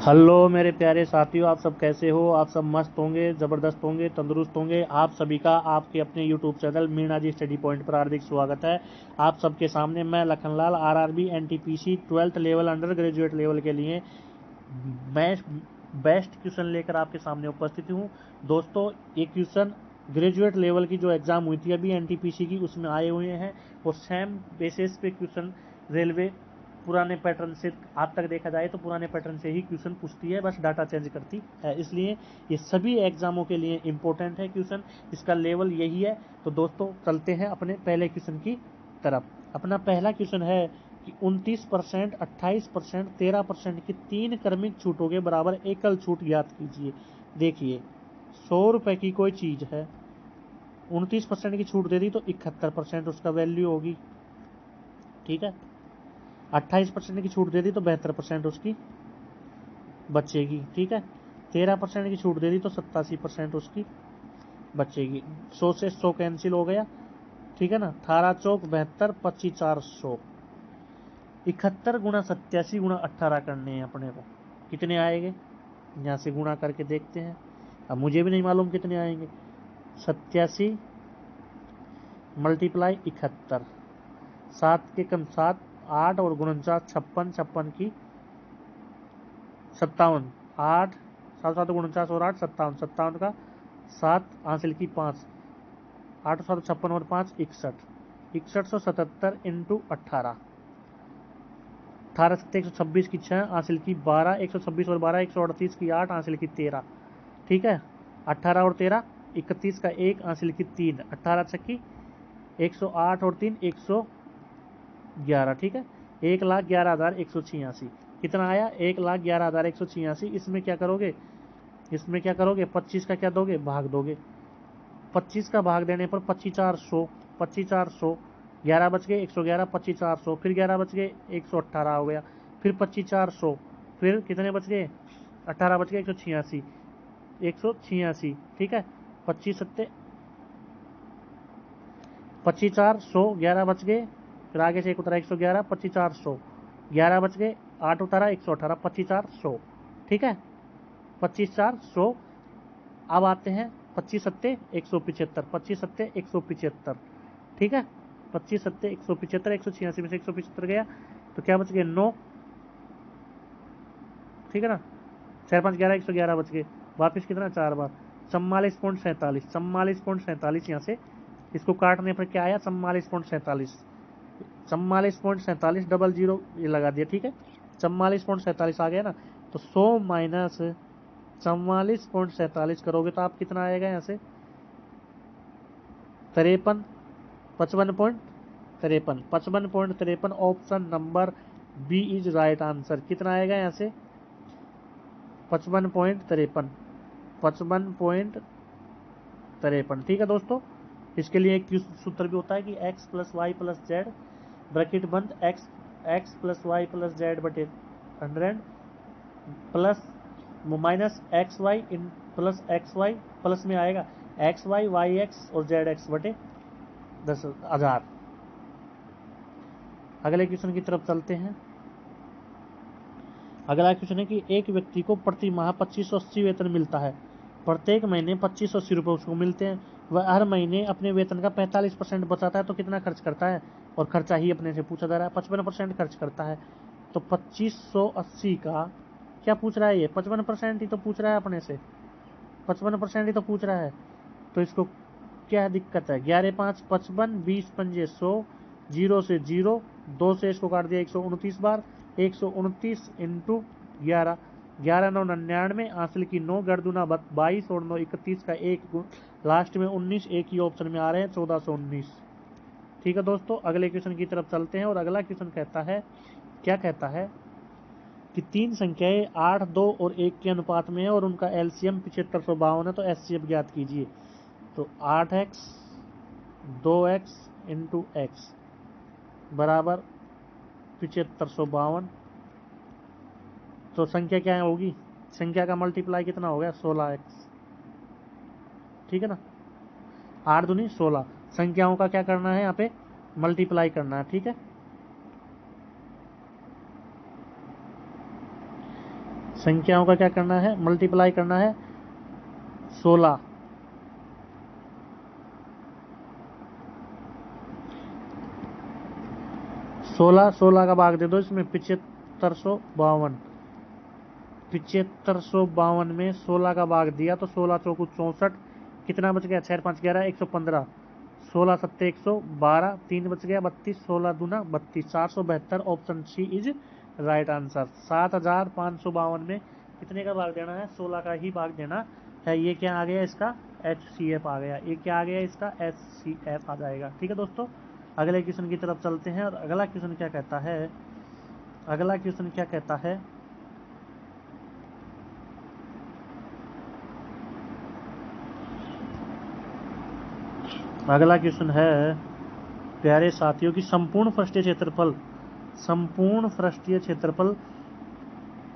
Hello मेरे प्यारे साथियों, आप सब कैसे हो। आप सब मस्त होंगे, ज़बरदस्त होंगे, तंदुरुस्त होंगे। आप सभी का आपके अपने यूट्यूब चैनल मीणा जी स्टडी पॉइंट पर हार्दिक स्वागत है। आप सबके सामने मैं Lakhanlal RRB NTPC 12th level under graduate level के लिए मैं बेस्ट क्वेश्चन लेकर आपके सामने उपस्थित हूँ। दोस्तों, ये क्वेश्चन ग्रेजुएट लेवल की जो एग्ज़ाम हुई थी अभी एनटीपीसी की, उसमें आए हुए हैं और सेम बेसिस पे क्वेश्चन रेलवे पुराने पैटर्न से आज तक देखा जाए तो पुराने पैटर्न से ही क्वेश्चन पूछती है, बस डाटा चेंज करती है। इसलिए ये सभी एग्जामों के लिए इम्पोर्टेंट है क्वेश्चन, इसका लेवल यही है। तो दोस्तों, चलते हैं अपने पहले क्वेश्चन की तरफ। अपना पहला क्वेश्चन है कि 29%, 28%, 13% की तीन क्रमिक छूटों के बराबर एकल छूट ज्ञात कीजिए। देखिए, 100 रुपए की कोई चीज है, 29% की छूट दे दी तो 71% उसका वैल्यू होगी, ठीक है। 28% की छूट दे दी तो 72% उसकी बचेगी, ठीक है। 13% की छूट दे दी तो 87% उसकी बचेगी। 100 से 100 कैंसिल हो गया, ठीक है ना। 18 चौक 72, 25 4 100। 71 गुणा 87 गुणा 18 करने हैं अपने को, कितने आएंगे यहाँ से गुणा करके देखते हैं। अब मुझे भी नहीं मालूम कितने आएंगे। 87 मल्टीप्लाई 71, 7 के कम 7, 8 और 49 56, 56 की 57, 8 7 7 49 और 8 57, 57 का 7 हासिल की 5, 8 7 56 और 5 61, 6177 इंटू 18, 18 7 126 की 6 हासिल की 12, 126 और 12 138 की 8 हासिल की 13, ठीक है। 18 और 13 31 का 1 हासिल की 3, 18 छक्की 108 और 3 111, ठीक है। 1,11,186 कितना आया? 1,11,186। इसमें क्या करोगे, इसमें क्या करोगे, 25 का क्या दोगे, भाग दोगे। 25 का भाग देने पर 25 400, 25 400, 11 बच गए 111, 25 400, फिर 11 बच गए 118 हो गया, फिर 25 400, फिर कितने बच गए, 18 बच गए 186, 186, ठीक है। 25 सत्ते 25 400, 11 बच गए, फिर आगे से एक उतरा 111, 25 400, 11 बच गए, 8 उतारा 118, 25 400, ठीक है। 25 400। अब आते हैं 25 सत्ते 175, 25 सत्ते 175, ठीक है। 25 सत्ते 175, 186 में से 175 गया तो क्या बच गए 9, ठीक है ना। 4 5 11, 111 बच गए, वापिस कितना 4 बार 44.47, 44.47 यहाँ से इसको काटने पर क्या आया 44.47, 44.47 डबल जीरो ये लगा दिया, ठीक है। 44.47 आ गया ना। तो 100 माइनस 44.47 करोगे तो आप कितना आएगा यहाँ से 53, 55.53, 55.53। Option number B is right answer. कितना आएगा यहाँ से 55.53, 55.53, ठीक है दोस्तों। इसके लिए एक सूत्र भी होता है कि x plus Y plus Z bracket बंद X plus Y plus Z बटे 100 plus minus X Y in plus X Y plus में आएगा एक्स वाई वाई एक्स और जेड एक्स बटे 10,000। अगले क्वेश्चन की तरफ चलते हैं। अगला क्वेश्चन है कि एक व्यक्ति को प्रति माह 2580 वेतन मिलता है, प्रत्येक महीने 2580 रुपये उसको मिलते हैं। वह हर महीने अपने वेतन का 45% बचाता है तो कितना खर्च करता है, और खर्चा ही अपने से पूछा जा रहा है। 55% खर्च करता है तो 2580 का क्या पूछ रहा है, ये 55% ही तो पूछ रहा है अपने से, 55% ही तो पूछ रहा है। तो इसको क्या दिक्कत है, 11 5 55, 20 पंजे 100, 0 से 0, 2 से इसको काट दिया 129 बार, 129 इंटू 11, 11 9 99, हासिल की 9, गर्दुना 22 और 9 31 का 1 लास्ट में 19, एक ही ऑप्शन में आ रहे हैं 1419, ठीक है दोस्तों। अगले क्वेश्चन की तरफ चलते हैं और अगला क्वेश्चन कहता है, क्या कहता है कि तीन संख्याएं 8 2 और 1 के अनुपात में है और उनका एलसीएम 7552 है, तो एचसीएफ ज्ञात कीजिए। तो 8x 2x इंटू एक्स बराबर 7552। तो संख्या क्या होगी, संख्या का मल्टीप्लाई कितना हो गया 16x, ठीक है ना। 8 दूनी 16, संख्याओं का क्या करना है यहाँ पे मल्टीप्लाई करना है, ठीक है। संख्याओं का क्या करना है, मल्टीप्लाई करना है 16। 16 का भाग दे दो इसमें 7552। 7552 में 16 का भाग दिया तो 16 चौकू 64, कितना बच गया, 6 5 11 115, 16 7 112, 3 बच गया 32, 16 दूना 32, 472। Option C is right answer. 7552 में कितने का भाग देना है, 16 का ही भाग देना है। ये क्या आ गया इसका, HCF आ गया। ये क्या आ गया इसका, HCF आ जाएगा। ठीक है दोस्तों, अगले क्वेश्चन की तरफ चलते हैं। और अगला क्वेश्चन क्या कहता है, अगला क्वेश्चन क्या कहता है, अगला क्वेश्चन है प्यारे साथियों की संपूर्ण पृष्ठीय क्षेत्रफल, संपूर्ण पृष्ठीय क्षेत्रफल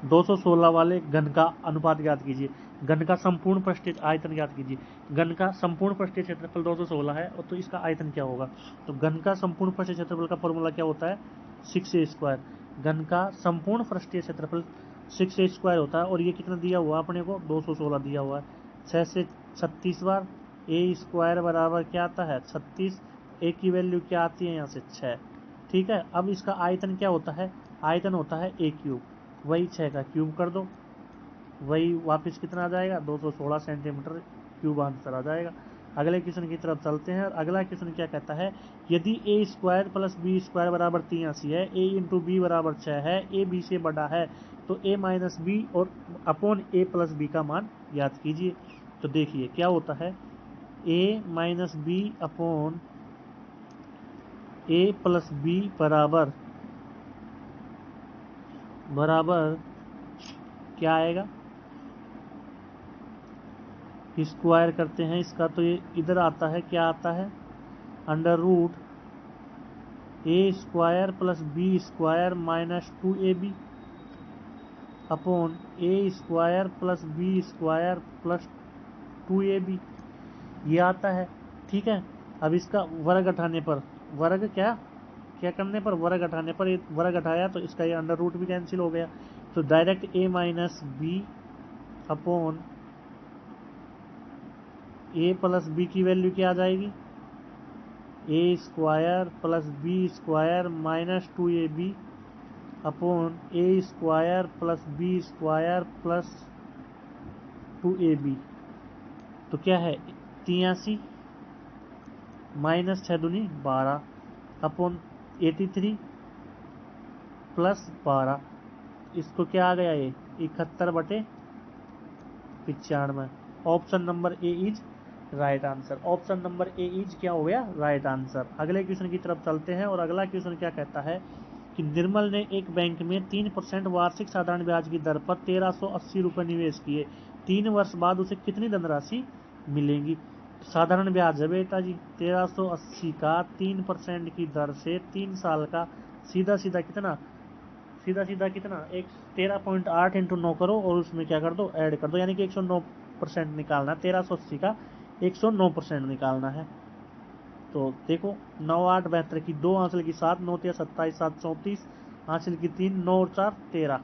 216 वाले घन का अनुपात ज्ञात कीजिए। घन का संपूर्ण पृष्ठीय आयतन ज्ञात कीजिए। घन का संपूर्ण पृष्ठीय क्षेत्रफल 216 है और तो इसका आयतन क्या होगा। तो घन का संपूर्ण पृष्ठीय क्षेत्रफल का फॉर्मूला क्या होता है, 6a²। घन का संपूर्ण पृष्ठीय क्षेत्रफल 6a² होता है। और ये कितना दिया हुआ अपने को, 216 दिया हुआ है। 6 से 36 बार a² बराबर क्या आता है 36। a की वैल्यू क्या आती है यहाँ से 6। ठीक है, अब इसका आयतन क्या होता है, आयतन होता है a³। वही 6 का क्यूब कर दो, वही वापस कितना आ जाएगा 216 सेंटीमीटर क्यूब आंसर आ जाएगा। अगले क्वेश्चन की तरफ चलते हैं। और अगला क्वेश्चन क्या कहता है, यदि a² + b² बराबर 83 है, a × b बराबर 6 है, a b से बड़ा है, तो a - b और अपॉन a + b का मान याद कीजिए। तो देखिए क्या होता है, a - b upon a + b बराबर क्या आएगा, स्क्वायर करते हैं इसका तो ये इधर आता है, क्या आता है, √a² + b² - 2ab upon a² + b² + 2ab ये आता है। ठीक है, अब इसका वर्ग हटाने पर, वर्ग क्या क्या करने पर, वर्ग हटाने पर, ये वर्ग हटाया तो इसका ये √ भी कैंसिल हो गया। तो direct a - b upon a + b की वैल्यू क्या आ जाएगी, a² + b² - 2ab upon a² + b² + 2ab। तो क्या है 83 - 6 दूनी 12 अपॉन 83 + 12। इसको क्या आ गया, ये 71/95। Option number A is right answer. Option number A is क्या हो गया, राइट आंसर। अगले क्वेश्चन की तरफ चलते हैं। और अगला क्वेश्चन क्या कहता है कि निर्मल ने एक बैंक में 3% वार्षिक साधारण ब्याज की दर पर 1380 रुपये निवेश किए। 3 वर्ष बाद उसे कितनी धनराशि मिलेगी। साधारण ब्याज है बेटा जी 1380 का 3% की दर से 3 साल का, सीधा सीधा कितना, सीधा सीधा कितना, 13.8 × 9 करो और उसमें क्या कर दो, ऐड कर दो, यानी कि 109% निकालना है। 1380 का 109% निकालना है। तो देखो 9 8 72 की 2 हासिल की 7, 9 3 27 7 34 हासिल की 3, 9 और 4 13,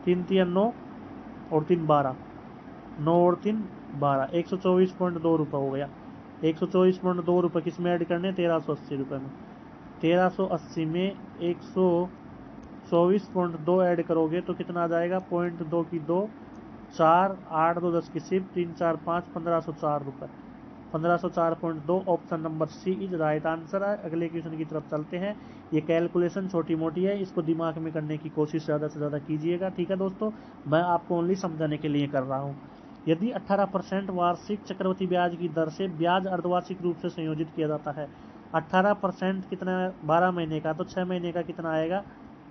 3 3 9 और 3 12, 9 और 3 12, 124.2 रुपये हो गया। 124.2 रुपये किस में ऐड करने, 1380 रुपये में। 1380 में 124.2 ऐड करोगे तो कितना आ जाएगा, 0.2 की 2, 4 8 2 10 की सिर्फ 3 4 5 1504 रुपये। 1504.2 option number C is right answer है। अगले क्वेश्चन की तरफ चलते हैं। ये कैलकुलेशन छोटी मोटी है, इसको दिमाग में करने की कोशिश ज़्यादा से ज़्यादा कीजिएगा। ठीक है दोस्तों, मैं आपको ओनली समझाने के लिए कर रहा हूँ। यदि 18% वार्षिक चक्रवृद्धि ब्याज की दर से ब्याज अर्धवार्षिक रूप से संयोजित किया जाता है, 18% कितना, 12 महीने का, तो 6 महीने का कितना आएगा,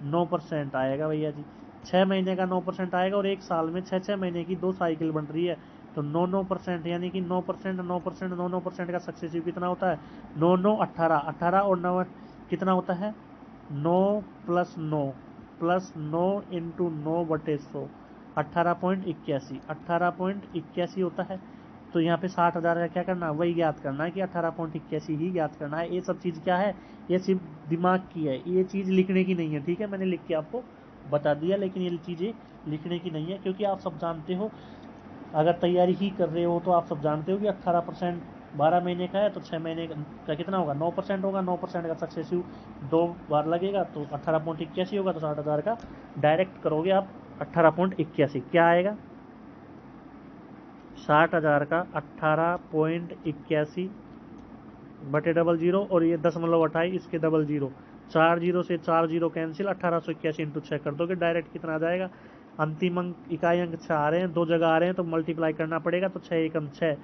9% आएगा भैया जी। 6 महीने का 9% आएगा और एक साल में 6 महीने की 2 साइकिल बन रही है, तो 9% यानी कि 9% 9% 9% का सक्सेसिव कितना होता है, 9 9 18, 18 और 9 कितना होता है, 9 + 9 + 9 × 9/100, 18.81 होता है। तो यहाँ पे 60,000 का क्या करना है, वही ज्ञात करना है कि 18.81 ही ज्ञात करना है। ये सब चीज़ क्या है, ये सिर्फ दिमाग की है, ये चीज़ लिखने की नहीं है, ठीक है। मैंने लिख के आपको बता दिया, लेकिन ये चीज़ें लिखने की नहीं है, क्योंकि आप सब जानते हो, अगर तैयारी ही कर रहे हो तो आप सब जानते हो कि 18% 12 महीने का है तो 6 महीने का कितना होगा, 9% होगा। 9% का सक्सेसिव 2 बार लगेगा तो 18.81 होगा। तो 60,000 का डायरेक्ट करोगे आप 18.81, क्या आएगा, 60,000 का 18.81 बटे 00 और ये 0.28 इसके 00, 4 जीरो से 4 जीरो कैंसिल, 1881 इंटू 6 कर दोगे, डायरेक्ट कितना आ जाएगा। अंतिम अंक इकाई अंक 6 आ रहे हैं, 2 जगह आ रहे हैं तो मल्टीप्लाई करना पड़ेगा। तो 6 एकम 6,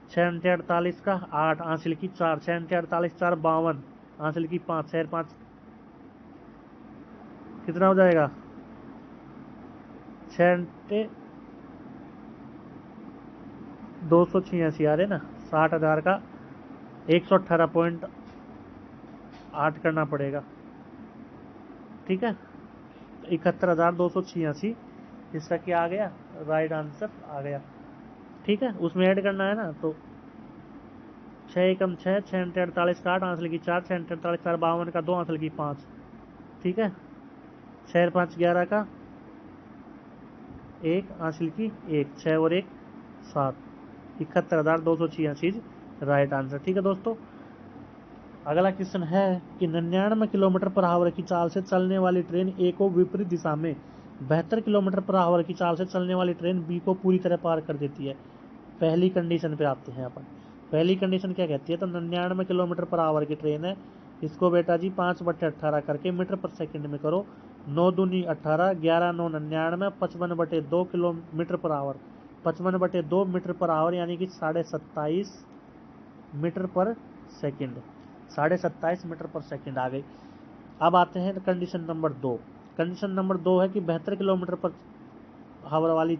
6 अंटे 48 का 8, हासिल की 4, 6 अंटे 48 4 52, हासिल की 5, 6 5 कितना हो जाएगा, 6 अंटे 286 आ रहे ना। 60,000 का 118.8 करना पड़ेगा, ठीक है। 71,286 इसका क्या आ गया, राइट आंसर आ गया, ठीक है। उसमें ऐड करना है ना, तो 6 एकम 6, 6 अंटे 48 का 8, हासिल की 4, 6 अंटे 48 4 52 का 2, हासिल की 5, ठीक है। 6 5 11 का 1, हासिल की 1, 6 और 1 7, 71,286 राइट आंसर, ठीक है दोस्तों। अगला क्वेश्चन है कि 99 किलोमीटर पर आवर की चाल से चलने वाली ट्रेन ए को विपरीत दिशा में 72 किलोमीटर पर आवर की चाल से चलने वाली ट्रेन बी को पूरी तरह पार कर देती है। पहली कंडीशन पे आते हैं अपन। पहली कंडीशन क्या कहती है, तो 99 किलोमीटर पर आवर की ट्रेन है, इसको बेटा जी 5/18 करके मीटर पर सेकंड में करो। 9 दूनी 18, 11 9 99, 55/2 kilometre per hour, 55/2 metre per hour यानी कि 27.5 मीटर पर सेकंड, 27.5 मीटर पर सेकंड आ गई। अब आते हैं कंडीशन नंबर 2। कंडीशन नंबर 2 है कि 72 किलोमीटर पर आवर वाली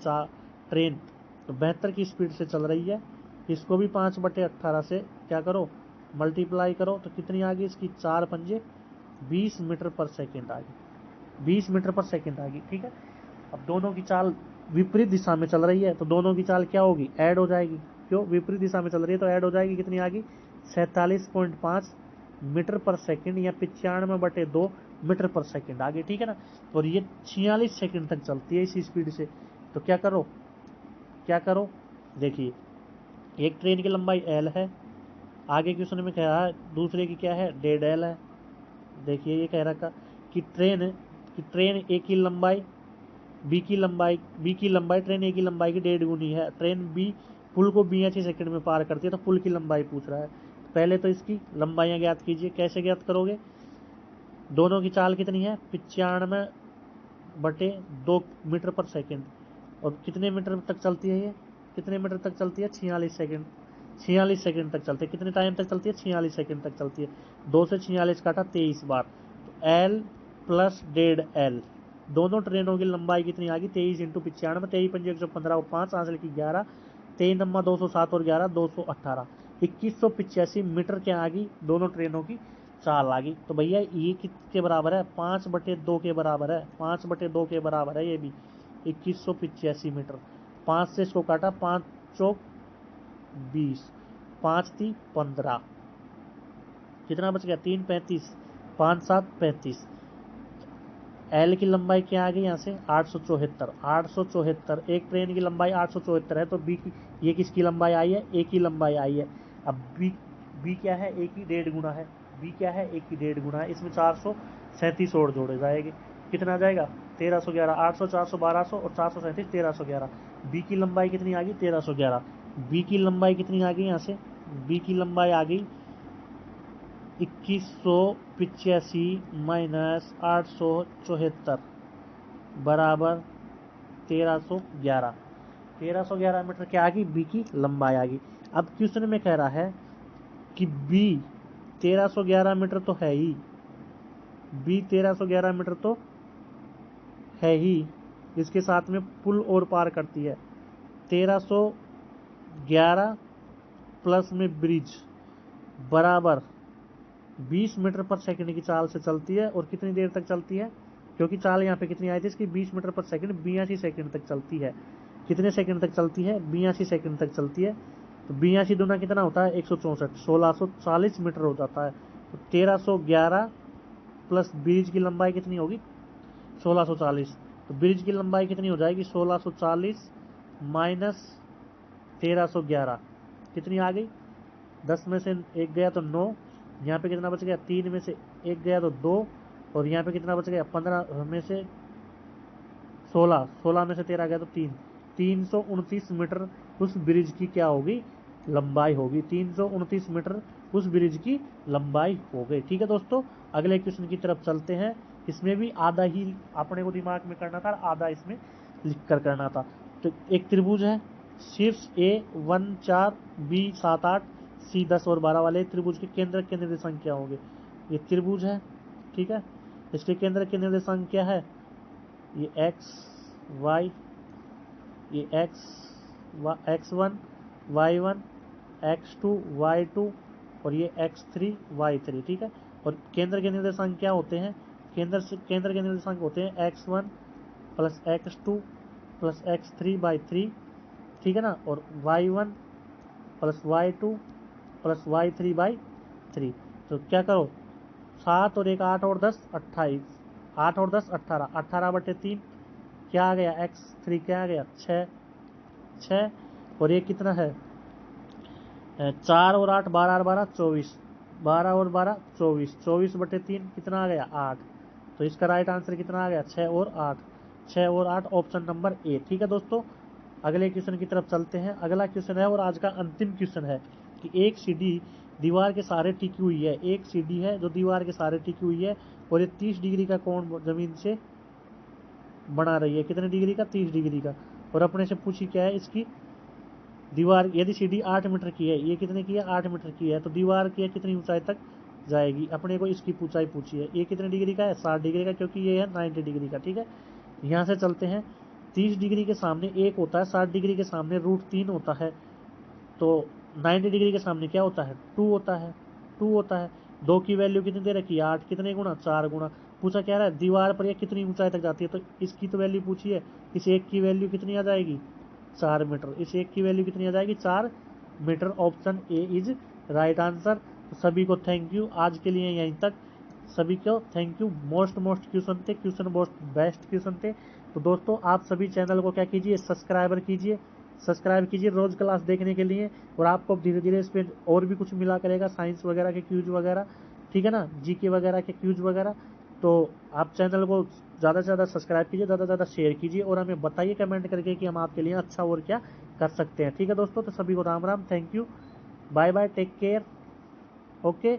ट्रेन तो 72 की स्पीड से चल रही है, इसको भी 5/18 से क्या करो, मल्टीप्लाई करो, तो कितनी आ गई इसकी, 4 पंजे 20 मीटर पर सेकंड आ गई, 20 मीटर पर सेकंड आ गई, ठीक है। अब दोनों की चाल विपरीत दिशा में चल रही है तो दोनों की चाल क्या होगी, ऐड हो जाएगी। क्यों, विपरीत दिशा में चल रही है तो ऐड हो जाएगी, कितनी आ गई, 47.5 मीटर पर सेकंड या 95/2 मीटर पर सेकंड आ गई, ठीक है ना। और ये 46 सेकंड तक चलती है इसी स्पीड से। तो क्या करो, क्या करो, देखिए एक ट्रेन की लंबाई एल है, आगे क्वेश्चन में कह रहा है दूसरे की क्या है, डेड एल है। देखिए ये कह रखा कि ट्रेन ए की लंबाई बी की लंबाई ट्रेन ए की लंबाई की 1.5 गुनी है। ट्रेन बी पुल को 82 सेकंड में पार करती है, तो पुल की लंबाई पूछ रहा है। पहले तो इसकी लंबाइयां ज्ञात कीजिए, कैसे ज्ञात करोगे, दोनों की चाल कितनी है, 95/2 मीटर पर सेकंड, और कितने मीटर तक चलती है ये, कितने मीटर तक चलती है, 46 सेकंड, 46 सेकंड तक चलती है। कितने टाइम तक चलती है, 46 सेकंड तक चलती है। 2 से 46 काटा 23 बार, तो एल प्लस 1.5 एल, दोनों ट्रेनों की लंबाई कितनी आ गई, 23 इंटू 95, 23 पंजे 115 और 5, हासिल की 11, 23 नंबर 207 और 11 218, 2185 मीटर क्या आ गई, दोनों ट्रेनों की चाल आ गई। तो भैया ये किसके बराबर है, 5/2 के बराबर है, 5/2 के बराबर है ये भी, 2185 मीटर। 5 से इसको काटा, 5 चौक 20, 5 ती 15, कितना बच गया, 3 35, 5 7 35। एल की लंबाई क्या आ गई यहाँ से, 874, 874, एक ट्रेन की लंबाई 874 है, तो बी की, ये किसकी लंबाई आई है, ए की लंबाई आई है। अब बी क्या है, ए की 1.5 गुना है, बी क्या है, ए की 1.5 गुना है, इसमें 437 और जोड़े जाएंगे, कितना आ जाएगा, 1311, 800 400 1200 और 437 1311। बी की लंबाई कितनी आ गई, 1311। बी की लंबाई कितनी आ गई यहाँ से, बी की लंबाई आ गई 2185 माइनस 874 बराबर 1311, 1311 मीटर क्या आ गई, बी की लंबाई आ गई। अब क्वेश्चन में कह रहा है कि बी 1311 मीटर तो है ही, बी 1311 मीटर तो है ही, इसके साथ में पुल और पार करती है, 1311 प्लस में ब्रिज बराबर 20 मीटर पर सेकंड की चाल से चलती है। और कितनी देर तक चलती है, क्योंकि चाल यहाँ पे कितनी आई थी इसकी, 20 मीटर पर सेकंड, 82 सेकंड तक चलती है। कितने सेकंड तक चलती है? 82 सेकंड तक चलती है। तो 82 दूना कितना होता है? 164, 1640 मीटर हो जाता है। तो 1311 प्लस ब्रिज की लंबाई कितनी होगी? 1640। तो ब्रिज की लंबाई कितनी हो जाएगी? 1640 माइनस 1311 कितनी आ गई? 10 में से 1 गया तो 9, यहाँ पे कितना बच गया? 3 में से 1 गया तो 2, और यहाँ पे कितना बच गया? 15 में से 16, 16 में से 13 गया तो 3, 329 मीटर उस ब्रिज की क्या होगी? लंबाई होगी। 329 मीटर उस ब्रिज की लंबाई हो गई। ठीक है दोस्तों, अगले क्वेश्चन की तरफ चलते हैं। इसमें भी आधा ही अपने को दिमाग में करना था, आधा इसमें लिख कर करना था। तो एक त्रिभुज है, शीर्ष A1 4, B 7 8, C 10 और 12 वाले त्रिभुज के केंद्र के निर्देशांक क्या होंगे? ये त्रिभुज है, ठीक है, इसके केंद्र के निर्देशांक क्या है? ये x y, ये x1 y1 x2 y2 और ये x3 y3, ठीक है। और केंद्र के निर्देशांक क्या होते हैं? केंद्र के निर्देशांक होते हैं x1 plus x2 plus x3/3, ठीक है ना, और y1 plus y2 plus y3/3। तो क्या करो, 7 और 1 8 और 10 28, 8 और 10 18, 18/3 क्या आ गया? x3 क्या आ गया? 6। और ये कितना है? 4 और 8 12 और 12 24, 12 और 12 24, 24/3 कितना आ गया? 8। तो इसका राइट आंसर कितना आ गया? 6 और 8, 6 और 8 ऑप्शन नंबर ए। ठीक है दोस्तों, अगले क्वेश्चन की तरफ चलते हैं। अगला क्वेश्चन है और आज का अंतिम क्वेश्चन है कि एक सीढ़ी दीवार के सहारे टिकी हुई है। एक सीढ़ी है जो दीवार के सहारे टिकी हुई है और ये 30 डिग्री का कोण जमीन से बना रही है। कितने डिग्री का? 30 डिग्री का। और अपने से पूछी क्या है इसकी दीवार, यदि सीढ़ी 8 मीटर की है, ये कितने की है? 8 मीटर की है, तो दीवार की कितनी ऊंचाई तक जाएगी? अपने को इसकी ऊंचाई पूछी है। ये कितने डिग्री का है? 60 डिग्री का, क्योंकि ये है 90 डिग्री का। ठीक है, यहाँ से चलते हैं। 30 डिग्री के सामने 1 होता है, 60 डिग्री के सामने √3 होता है, तो 90 डिग्री के सामने क्या होता है? 2 होता है, 2 होता है। 2 की वैल्यू कितनी दे रखी है? 8, कितने गुना? 4 गुना। पूछा क्या रहा है? दीवार पर यह कितनी ऊंचाई तक जाती है, तो इसकी तो वैल्यू पूछी है। इस एक की वैल्यू कितनी आ जाएगी? 4 मीटर। इस एक की वैल्यू कितनी आ जाएगी? 4 मीटर। Option A is right answer. तो सभी को थैंक यू, आज के लिए यहीं तक। सभी को थैंक यू। मोस्ट क्वेश्चन थे, क्वेश्चन मोस्ट बेस्ट क्वेश्चन थे। तो दोस्तों आप सभी चैनल को क्या कीजिए? सब्सक्राइब कीजिए रोज क्लास देखने के लिए। और आपको धीरे धीरे इस पर और भी कुछ मिला करेगा, साइंस वगैरह के क्यूज वगैरह, ठीक है ना, जीके वगैरह के क्यूज वगैरह। तो आप चैनल को ज़्यादा से ज़्यादा सब्सक्राइब कीजिए, ज़्यादा से ज़्यादा शेयर कीजिए और हमें बताइए कमेंट करके कि हम आपके लिए अच्छा और क्या कर सकते हैं। ठीक है दोस्तों, तो सभी को Ram Ram, thank you, bye bye, take care, okay.